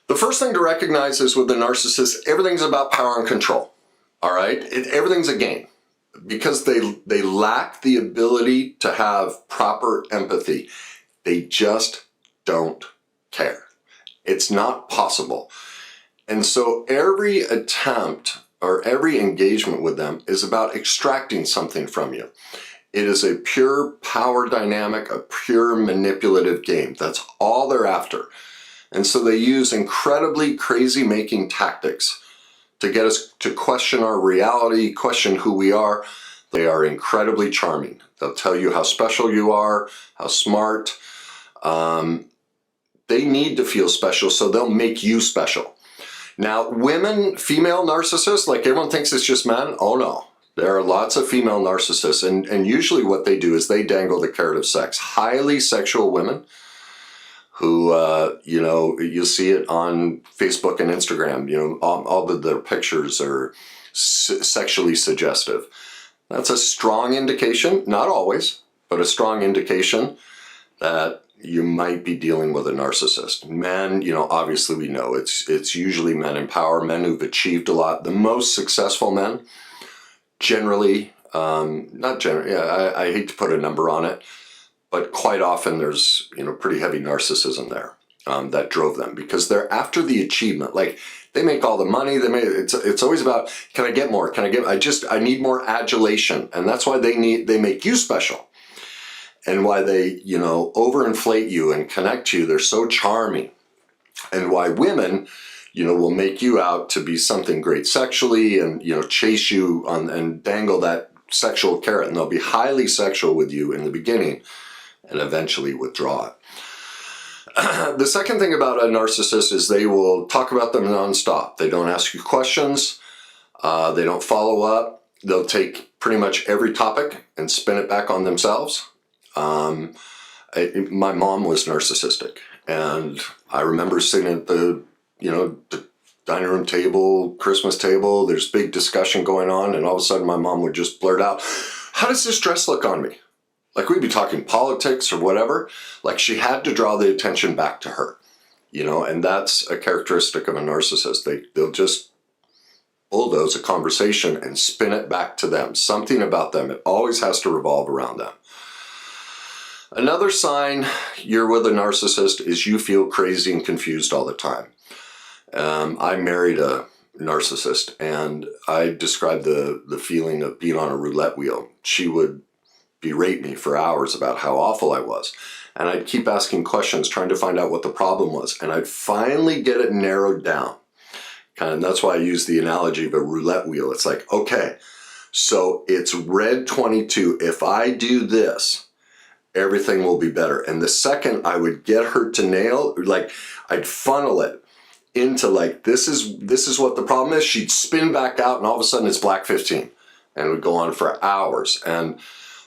The first thing to recognize is with the narcissist, everything's about power and control. All right? Everything's a game. Because they lack the ability to have proper empathy. They just don't care. It's not possible. And so every attempt or every engagement with them is about extracting something from you. It is a pure power dynamic, a pure manipulative game. That's all they're after. And so they use incredibly crazy-making tactics to get us to question our reality, question who we are. They are incredibly charming. They'll tell you how special you are, how smart. They need to feel special, so they'll make you special. Now, women, female narcissists, like everyone thinks it's just men. Oh no, there are lots of female narcissists, and usually what they do is they dangle the carrot of sex. Highly sexual women who, you'll see it on Facebook and Instagram, all of their pictures are sexually suggestive. That's a strong indication, not always, but a strong indication that you might be dealing with a narcissist. Men, obviously we know it's usually men in power, men who've achieved a lot. The most successful men, generally, not generally, I hate to put a number on it, but quite often there's, pretty heavy narcissism there that drove them because they're after the achievement. Like they make all the money, it's always about, can I get more? I need more adulation. And that's why they make you special. And why they, overinflate you and connect you. They're so charming. And why women, will make you out to be something great sexually and, chase you on and dangle that sexual carrot. And they'll be highly sexual with you in the beginning and eventually withdraw it. The second thing about a narcissist is they will talk about them nonstop. They don't ask you questions. They don't follow up. They'll take pretty much every topic and spin it back on themselves. My mom was narcissistic, and I remember sitting at the dining room table, Christmas table, there's big discussion going on, and all of a sudden my mom would just blurt out, "How does this dress look on me?" Like we'd be talking politics or whatever. Like she had to draw the attention back to her, and that's a characteristic of a narcissist. They'll just bulldoze a conversation and spin it back to them. Something about them, it always has to revolve around them. Another sign you're with a narcissist is you feel crazy and confused all the time. I married a narcissist, and I described the feeling of being on a roulette wheel. She would berate me for hours about how awful I was. And I'd keep asking questions, trying to find out what the problem was. And I'd finally get it narrowed down. And that's why I use the analogy of a roulette wheel. It's like, okay, so it's red 22. If I do this, everything will be better. And the second I would get her to nail, like I'd funnel it into like, this is what the problem is. She'd spin back out and all of a sudden it's black 15 and it would go on for hours. And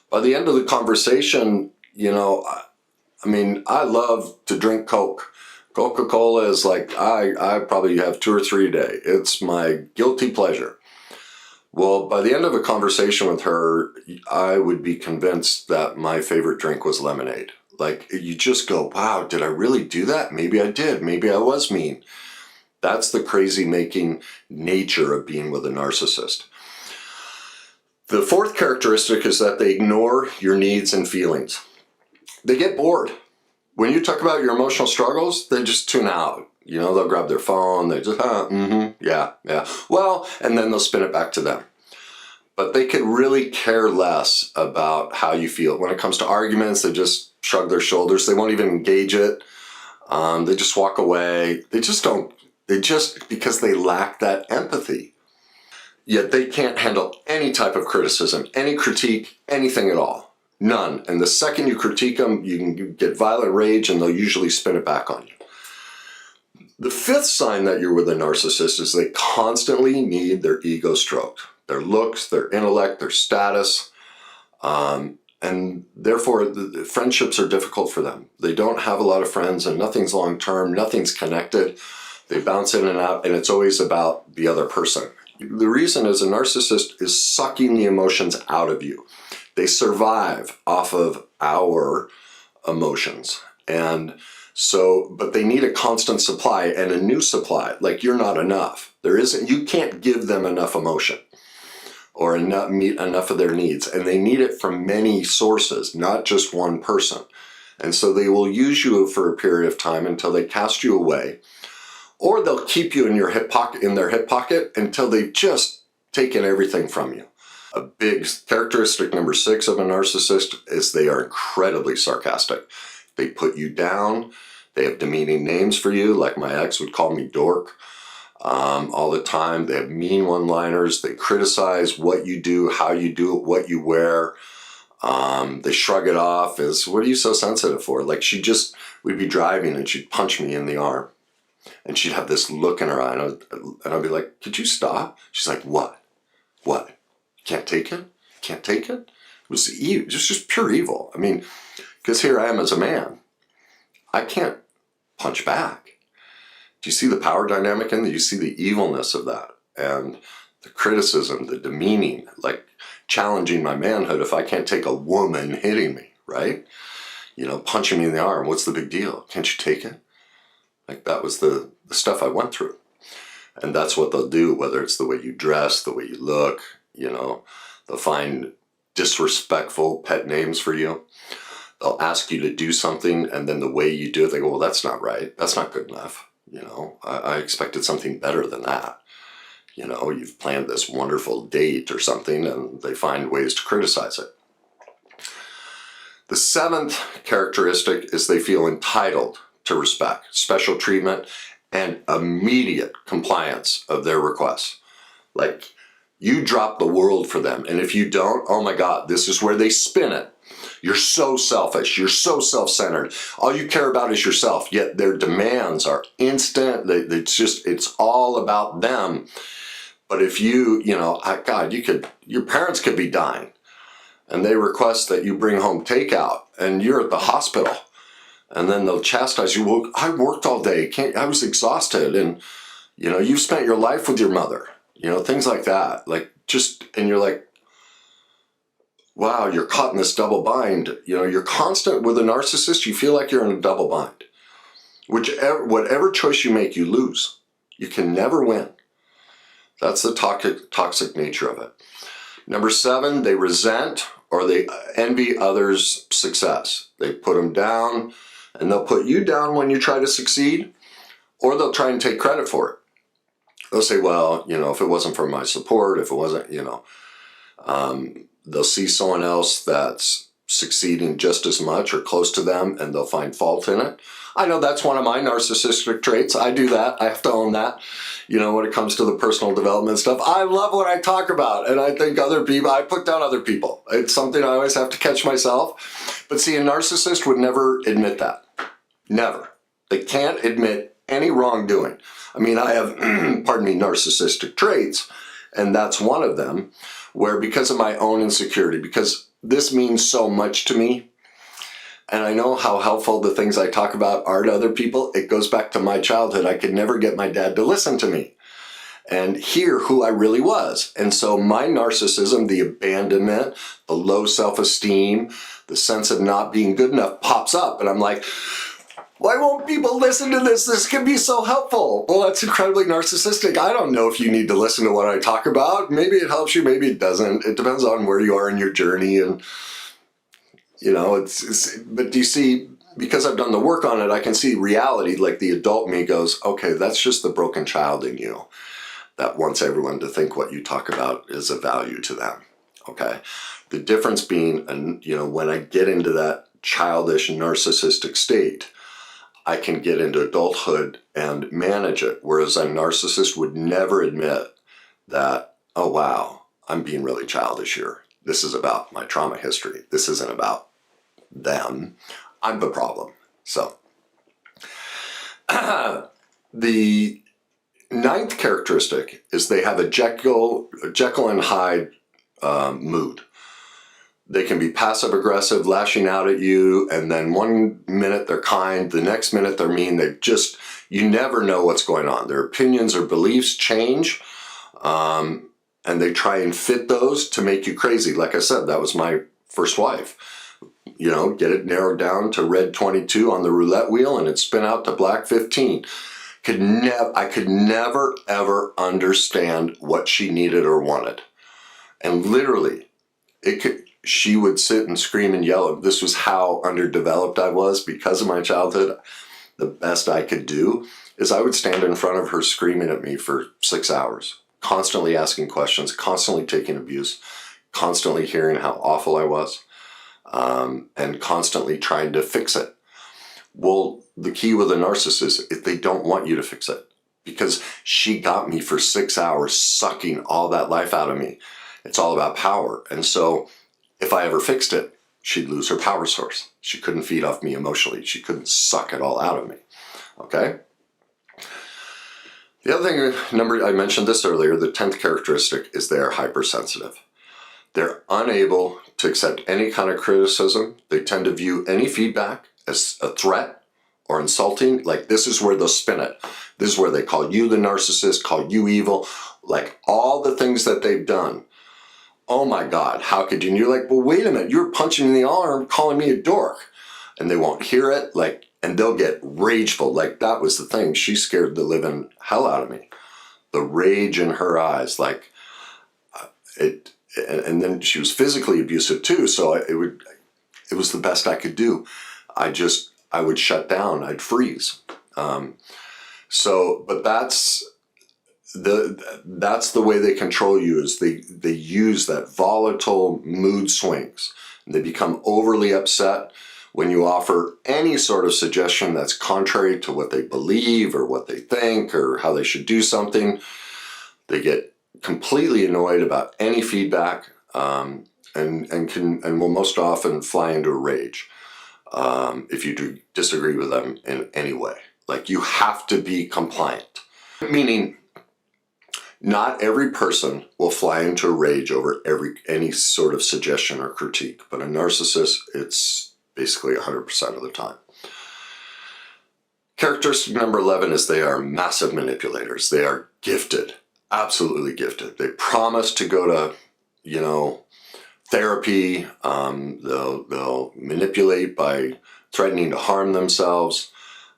by the end of the conversation, I love to drink Coke. Coca-Cola is like, I probably have 2 or 3 a day. It's my guilty pleasure. Well, by the end of a conversation with her, I would be convinced that my favorite drink was lemonade. Like, you just go, wow, did I really do that? Maybe I did. Maybe I was mean. That's the crazy-making nature of being with a narcissist. The fourth characteristic is that they ignore your needs and feelings. They get bored. When you talk about your emotional struggles, they just tune out. They'll grab their phone, they just, yeah. Well, and then they'll spin it back to them. But they could really care less about how you feel. When it comes to arguments, they just shrug their shoulders. They won't even engage it. They just walk away. Because they lack that empathy. Yet they can't handle any type of criticism, any critique, anything at all. None. And the second you critique them, you can get violent rage and they'll usually spin it back on you. The fifth sign that you're with a narcissist is they constantly need their ego stroked. Their looks, their intellect, their status. And therefore, the friendships are difficult for them. They don't have a lot of friends and nothing's long-term, nothing's connected. They bounce in and out and it's always about the other person. The reason is a narcissist is sucking the emotions out of you. They survive off of our emotions. And So, but they need a constant supply and a new supply. Like, you're not enough. You can't give them enough emotion or meet enough of their needs. And they need it from many sources, not just one person. And so they will use you for a period of time until they cast you away, or they'll keep you in your their hip pocket until they've just taken everything from you. A big characteristic number 6 of a narcissist is they are incredibly sarcastic. They put you down. They have demeaning names for you, like my ex would call me dork all the time. They have mean one-liners. They criticize what you do, how you do it, what you wear. They shrug it off as, what are you so sensitive for? Like, we'd be driving and she'd punch me in the arm. And she'd have this look in her eye, and I'd be like, could you stop? She's like, what? What? Can't take it? Can't take it? It was evil. It was just pure evil. I mean, because here I am as a man. I can't punch back. Do you see the power dynamic in that? You see the evilness of that, and the criticism, the demeaning, like challenging my manhood if I can't take a woman hitting me, right? Punching me in the arm. What's the big deal? Can't you take it? Like, that was the stuff I went through. And that's what they'll do, whether it's the way you dress, the way you look, they'll find disrespectful pet names for you. They'll ask you to do something, and then the way you do it, they go, well, that's not right. That's not good enough. I expected something better than that. You've planned this wonderful date or something, and they find ways to criticize it. The 7th characteristic is they feel entitled to respect, special treatment, and immediate compliance of their requests. Like, you drop the world for them, and if you don't, oh my God, this is where they spin it. You're so selfish, you're so self-centered, all you care about is yourself, yet their demands are instant. It's all about them. But if God, your parents could be dying, and they request that you bring home takeout, and you're at the hospital, and then they'll chastise you. Well, I worked all day. I was exhausted. And, you've spent your life with your mother, things like that. And you're like, wow, you're caught in this double bind. You're constant with a narcissist. You feel like you're in a double bind. Whatever choice you make, you lose. You can never win. That's the toxic nature of it. Number 7, they resent or they envy others' success. They put them down. And they'll put you down when you try to succeed, or they'll try and take credit for it. They'll say, well, if it wasn't for my support, if it wasn't, they'll see someone else that's succeeding just as much or close to them, and they'll find fault in it. I know that's one of my narcissistic traits. I do that. I have to own that. When it comes to the personal development stuff, I love what I talk about. And I think I put down other people. It's something I always have to catch myself. But see, a narcissist would never admit that. Never. They can't admit any wrongdoing. I mean, I have, narcissistic traits, and that's one of them, where because of my own insecurity, because this means so much to me, and I know how helpful the things I talk about are to other people, it goes back to my childhood. I could never get my dad to listen to me and hear who I really was. And so my narcissism, the abandonment, the low self-esteem, the sense of not being good enough pops up, and I'm like, why won't people listen to this? This can be so helpful. Well, that's incredibly narcissistic. I don't know if you need to listen to what I talk about. Maybe it helps you, maybe it doesn't. It depends on where you are in your journey. And, but do you see, because I've done the work on it, I can see reality, like the adult me goes, okay, that's just the broken child in you that wants everyone to think what you talk about is of value to them, okay? The difference being, when I get into that childish narcissistic state, I can get into adulthood and manage it, whereas a narcissist would never admit that, oh wow, I'm being really childish here. This is about my trauma history. This isn't about them. I'm the problem. So, the 9th characteristic is they have a Jekyll and Hyde mood. They can be passive aggressive, lashing out at you, and then one minute they're kind, the next minute they're mean. You never know what's going on. Their opinions or beliefs change, and they try and fit those to make you crazy. Like I said, that was my first wife. you know, get it narrowed down to red 22 on the roulette wheel and it'd spin out to black 15. I could never ever understand what she needed or wanted. And literally, she would sit and scream and yell. This was how underdeveloped I was because of my childhood. The best I could do is I would stand in front of her screaming at me for 6 hours, constantly asking questions, constantly taking abuse, constantly hearing how awful I was, and constantly trying to fix it. Well, the key with a narcissist is they don't want you to fix it, because she got me for 6 hours sucking all that life out of me. It's all about power. And so if I ever fixed it, she'd lose her power source. She couldn't feed off me emotionally. She couldn't suck it all out of me. Okay? The other thing, I mentioned this earlier, the 10th characteristic is they are hypersensitive. They're unable to accept any kind of criticism. They tend to view any feedback as a threat or insulting. Like, this is where they'll spin it. This is where they call you the narcissist, call you evil, like all the things that they've done. Oh my God, how could you? And you're like, well, wait a minute, you were punching me in the arm, calling me a dork. And they won't hear it, like, and they'll get rageful. Like, that was the thing. She scared the living hell out of me. The rage in her eyes, like, and then she was physically abusive too. So it was the best I could do. I would shut down, I'd freeze. But that's the way they control you, is they use that volatile mood swings. They become overly upset when you offer any sort of suggestion that's contrary to what they believe or what they think or how they should do something. They get completely annoyed about any feedback, and will most often fly into a rage if you do disagree with them in any way. Like, you have to be compliant. Meaning, not every person will fly into a rage over any sort of suggestion or critique, but a narcissist, it's basically 100% of the time. Characteristic number 11 is they are massive manipulators. They are gifted, absolutely gifted. They promise to go to, therapy. They'll manipulate by threatening to harm themselves.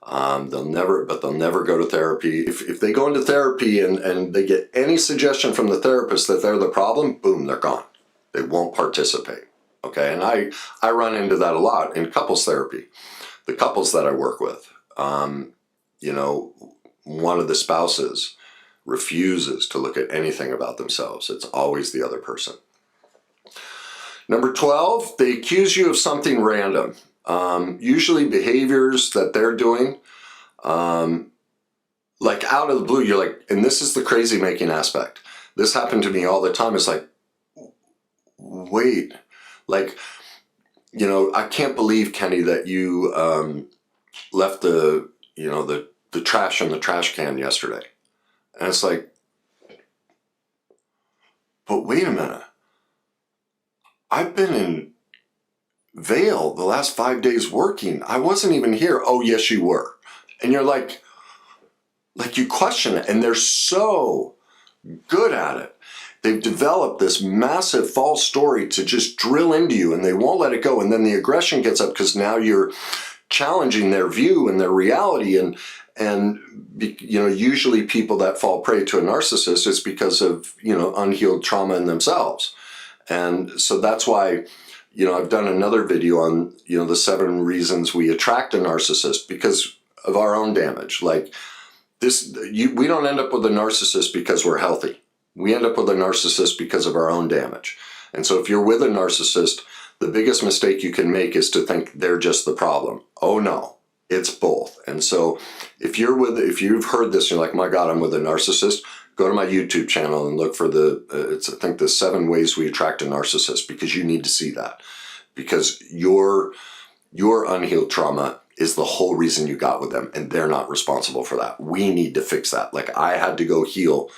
They'll never go to therapy. If they go into therapy and they get any suggestion from the therapist that they're the problem, boom, they're gone. They won't participate. Okay, and I run into that a lot in couples therapy. The couples that I work with, one of the spouses refuses to look at anything about themselves. It's always the other person. Number 12, they accuse you of something random. Usually behaviors that they're doing, like out of the blue, you're like, and this is the crazy making aspect. This happened to me all the time. It's like, wait, like, I can't believe, Kenny, that you left the trash in the trash can yesterday. And it's like, but wait a minute. I've been in Vail the last 5 days working. I wasn't even here. Oh, yes, you were. And you're like you question it. And they're so good at it. They've developed this massive false story to just drill into you, and they won't let it go. And then the aggression gets up because now you're challenging their view and their reality. And usually people that fall prey to a narcissist is because of, unhealed trauma in themselves. And so that's why, I've done another video on, the 7 reasons we attract a narcissist, because of our own damage. Like this, we don't end up with a narcissist because we're healthy. We end up with a narcissist because of our own damage. And so if you're with a narcissist, the biggest mistake you can make is to think they're just the problem. Oh no, it's both. And so if you've heard this, you're like, my God, I'm with a narcissist, go to my YouTube channel and look for the 7 ways we attract a narcissist, because you need to see that. Because your unhealed trauma is the whole reason you got with them, and they're not responsible for that. We need to fix that. Like, I had to go heal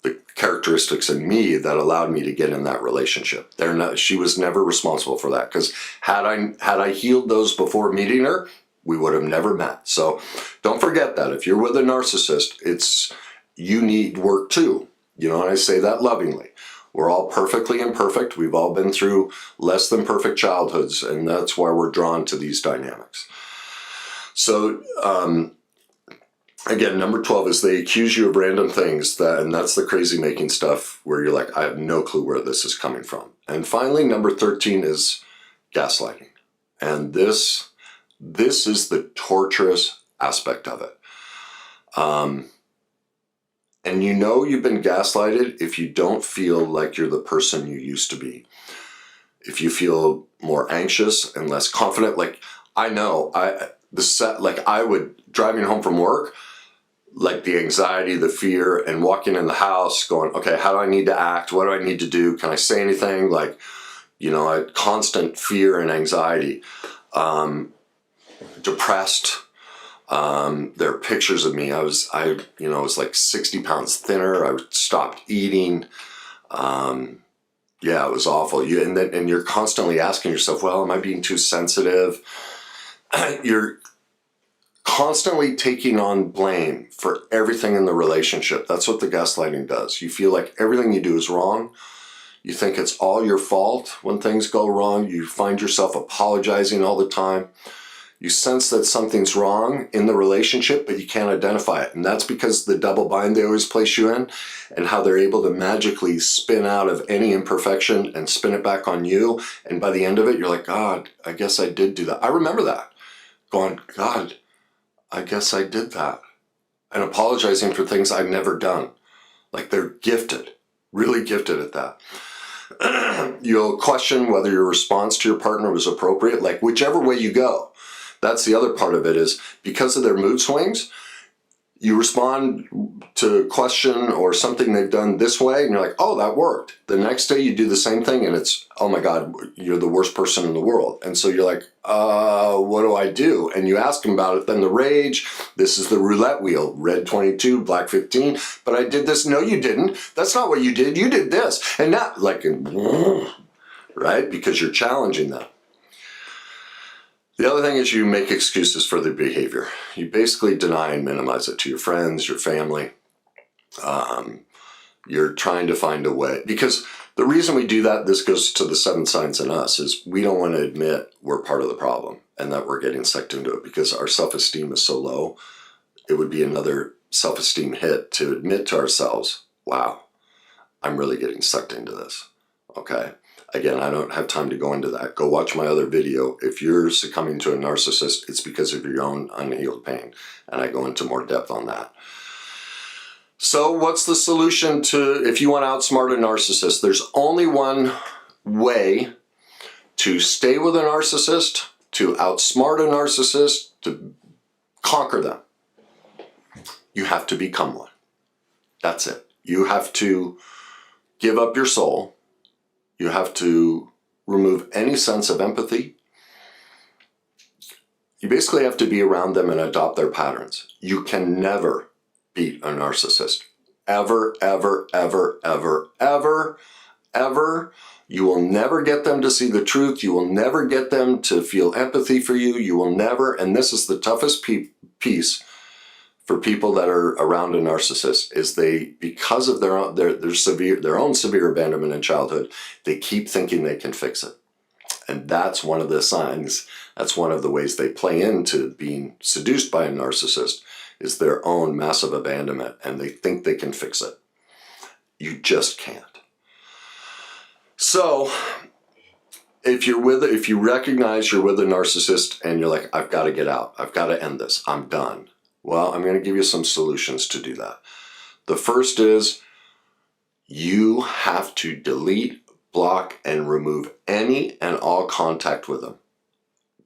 the characteristics in me that allowed me to get in that relationship. She was never responsible for that, because had I healed those before meeting her, we would have never met. So don't forget that. If you're with a narcissist, you need work too. And I say that lovingly. We're all perfectly imperfect. We've all been through less than perfect childhoods, and that's why we're drawn to these dynamics. So, again, number 12 is they accuse you of random things, and that's the crazy making stuff where you're like, I have no clue where this is coming from. And finally, number 13 is gaslighting. And this is the torturous aspect of it. And you know you've been gaslighted if you don't feel like you're the person you used to be. If you feel more anxious and less confident, like I know, I would, driving home from work, like the anxiety, the fear, and walking in the house going, okay, how do I need to act? What do I need to do? Can I say anything? Like, you know, I had constant fear and anxiety, depressed. There are pictures of me. I was like 60 pounds thinner. I stopped eating. Yeah, it was awful. And you're constantly asking yourself, well, am I being too sensitive? You're constantly taking on blame for everything in the relationship. That's what the gaslighting does. You feel like everything you do is wrong. You think it's all your fault when things go wrong. You find yourself apologizing all the time. You sense that something's wrong in the relationship, but you can't identify it. And that's because the double bind they always place you in, and how they're able to magically spin out of any imperfection and spin it back on you. And by the end of it, you're like, God, I guess I did do that. I remember that. Going, God, I guess I did that. And apologizing for things I've never done. Like they're gifted, really gifted at that. You'll question whether your response to your partner was appropriate, like whichever way you go. That's the other part of it, is because of their mood swings, you respond to a question or something they've done this way, and you're like, oh, that worked. The next day you do the same thing, and it's, oh my God, you're the worst person in the world. And so you're like, what do I do? And you ask them about it, then the rage, this is the roulette wheel, red 22, black 15, but I did this. No, you didn't. That's not what you did. You did this. And not like, right? Because you're challenging them. The other thing is you make excuses for their behavior. You basically deny and minimize it to your friends, your family. You're trying to find a way. Because the reason we do that, this goes to the 7 signs in us, is we don't want to admit we're part of the problem and that we're getting sucked into it because our self-esteem is so low. It would be another self-esteem hit to admit to ourselves, wow, I'm really getting sucked into this, okay? Again, I don't have time to go into that. Go watch my other video. If you're succumbing to a narcissist, it's because of your own unhealed pain. And I go into more depth on that. So what's the solution to, if you want to outsmart a narcissist? There's only one way to stay with a narcissist, to outsmart a narcissist, to conquer them. You have to become one. That's it. You have to give up your soul. You have to remove any sense of empathy. You basically have to be around them and adopt their patterns. You can never beat a narcissist. Ever, ever, ever, ever, ever, ever. You will never get them to see the truth. You will never get them to feel empathy for you. You will never, and this is the toughest piece for people that are around a narcissist, is they, because of their own severe abandonment in childhood, they keep thinking they can fix it. And that's one of the signs, that's one of the ways they play into being seduced by a narcissist, is their own massive abandonment, and they think they can fix it. You just can't. So if you recognize you're with a narcissist and you're like, I've got to get out, I've got to end this, I'm done. Well, I'm going to give you some solutions to do that. The first is you have to delete, block, and remove any and all contact with them.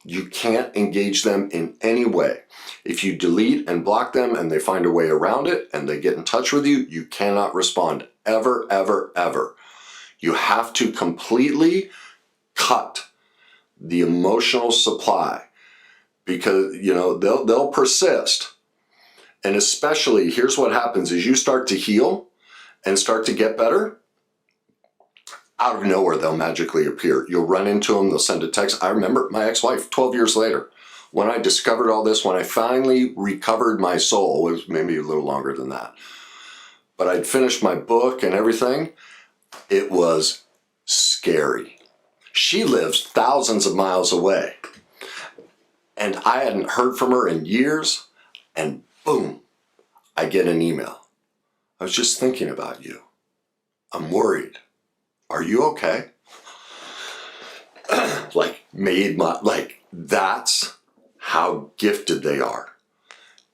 You can't engage them in any way. If you delete and block them and they find a way around it and they get in touch with you, you cannot respond ever, ever, ever. You have to completely cut the emotional supply, because, you know, they'll persist. And especially, here's what happens, is you start to heal and start to get better. Out of nowhere, they'll magically appear. You'll run into them, they'll send a text. I remember my ex-wife 12 years later, when I discovered all this, when I finally recovered my soul, it was maybe a little longer than that. But I'd finished my book and everything. It was scary. She lives thousands of miles away. And I hadn't heard from her in years. And boom, I get an email. I was just thinking about you. I'm worried. Are you okay? That's how gifted they are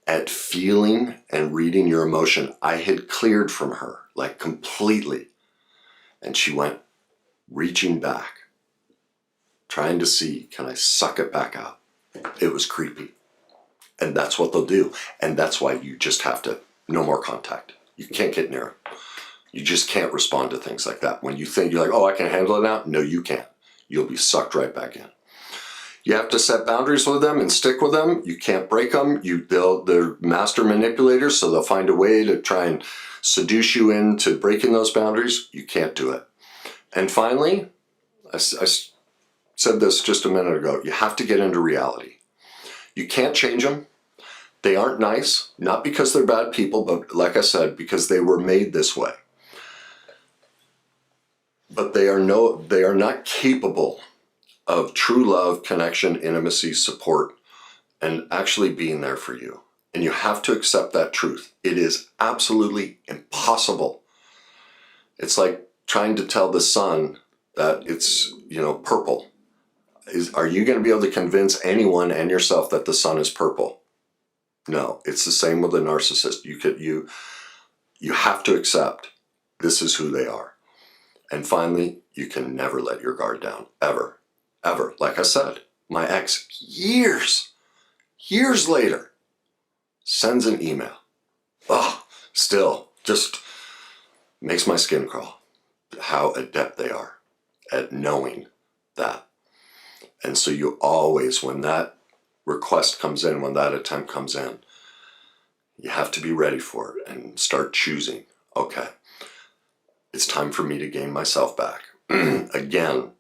at feeling and reading your emotion. I had cleared from her, like completely. And she went reaching back, trying to see, can I suck it back out? It was creepy. And that's what they'll do. And that's why you just have to, no more contact. You can't get near them. You just can't respond to things like that. When you think you're like, oh, I can handle it now. No, you can't. You'll be sucked right back in. You have to set boundaries with them and stick with them. You can't break them. They're master manipulators, so they'll find a way to try and seduce you into breaking those boundaries. You can't do it. And finally, I said this just a minute ago, you have to get into reality. You can't change them. They aren't nice, not because they're bad people, but like I said, because they were made this way. But they are not capable of true love, connection, intimacy, support, and actually being there for you. And you have to accept that truth. It is absolutely impossible. It's like trying to tell the sun that it's, purple. Are you going to be able to convince anyone and yourself that the sun is purple? No, it's the same with a narcissist. You have to accept this is who they are. And finally, you can never let your guard down, ever, ever. Like I said, my ex, years later, sends an email. Still, just makes my skin crawl. How adept they are at knowing that. And so you always, when that request comes in, when that attempt comes in, you have to be ready for it and start choosing. Okay, it's time for me to gain myself back. Again,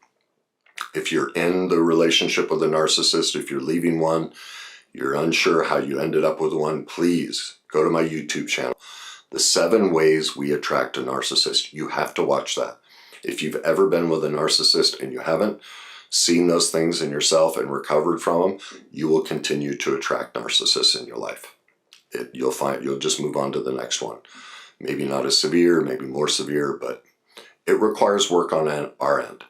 if you're in the relationship with a narcissist, if you're leaving one, you're unsure how you ended up with one, please go to my YouTube channel. The 7 Ways We Attract a Narcissist. You have to watch that. If you've ever been with a narcissist and you haven't seen those things in yourself and recovered from them, you will continue to attract narcissists in your life. You'll just move on to the next one. Maybe not as severe, maybe more severe, but it requires work on our end.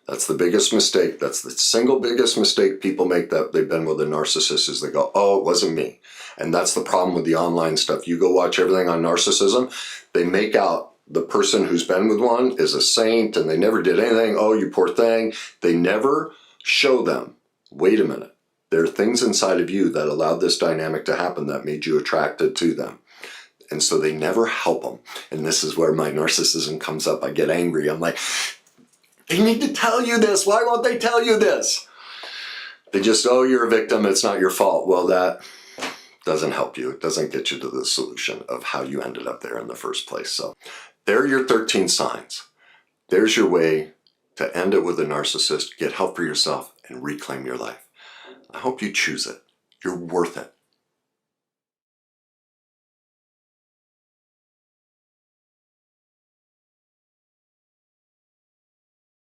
That's the biggest mistake. That's the single biggest mistake people make, that they've been with a narcissist, is they go, oh, it wasn't me. And that's the problem with the online stuff. You go watch everything on narcissism, they make out the person who's been with one is a saint and they never did anything. Oh, you poor thing. They never show them, wait a minute, there are things inside of you that allowed this dynamic to happen that made you attracted to them. And so they never help them. And this is where my narcissism comes up. I get angry. I'm like, they need to tell you this. Why won't they tell you this? They just, oh, you're a victim. It's not your fault. Well, that doesn't help you. It doesn't get you to the solution of how you ended up there in the first place. So there are your 13 signs. There's your way to end it with a narcissist, get help for yourself, and reclaim your life. I hope you choose it. You're worth it.